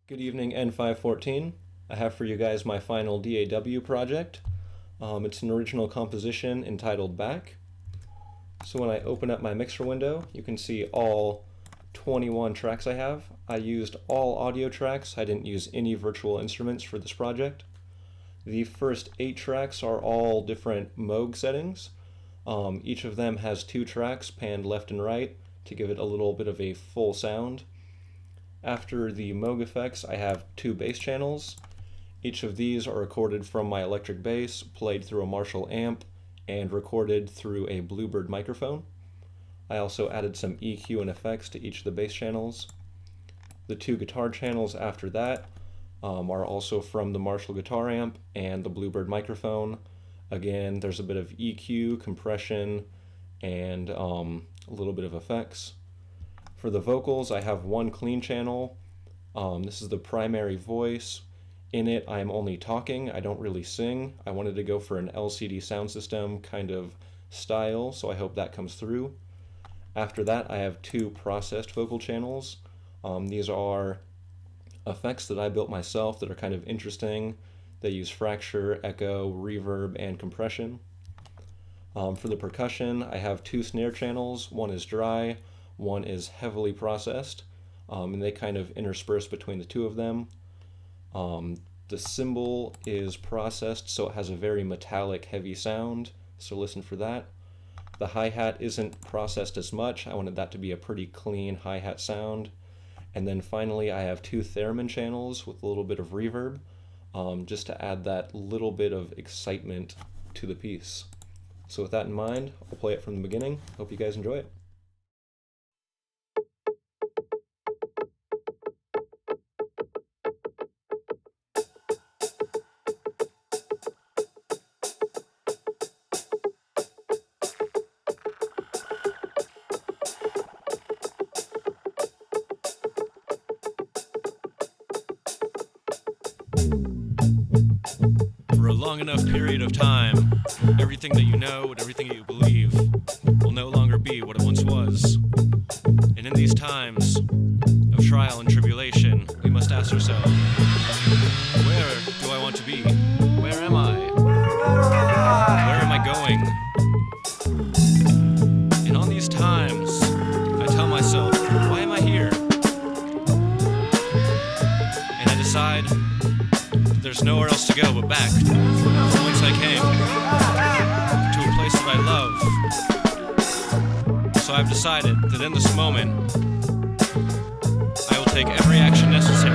Good evening, N514. I have for you guys my final DAW project. It's an original composition entitled Back. So when I open up my mixer window, you can see all 21 tracks I have. I used all audio tracks. I didn't use any virtual instruments for this project. The first 8 tracks are all different Moog settings. Each of them has 2 tracks panned left and right to give it a little bit of a full sound. After the Moog effects, I have 2 bass channels. Each of these are recorded from my electric bass, played through a Marshall amp, and recorded through a Bluebird microphone. I also added some EQ and effects to each of the bass channels. The 2 guitar channels after that are also from the Marshall guitar amp and the Bluebird microphone. Again, there's a bit of EQ, compression, and a little bit of effects. For the vocals, I have 1 clean channel. This is the primary voice. In it, I'm only talking. I don't really sing. I wanted to go for an LCD sound system kind of style, so I hope that comes through. After that, I have 2 processed vocal channels. These are effects that I built myself that are kind of interesting. They use fracture, echo, reverb, and compression. For the percussion, I have 2 snare channels. One is dry, one is heavily processed, and they kind of intersperse between the 2 of them. The cymbal is processed, so it has a very metallic, heavy sound, so listen for that. The hi-hat isn't processed as much. I wanted that to be a pretty clean hi-hat sound. And then finally, I have 2 theremin channels with a little bit of reverb, just to add that little bit of excitement to the piece. So with that in mind, I'll play it from the beginning. Hope you guys enjoy it. For a long enough period of time, everything that you know and everything that you believe will no longer be what it once was. And in these times of trial and tribulation, we must ask ourselves, where do I want to be? Where am I? Where am I going? And on these times, I tell myself, why am I here? And I decide there's nowhere else to go but back from whence I came, to a place that I love. So I've decided that in this moment, I will take every action necessary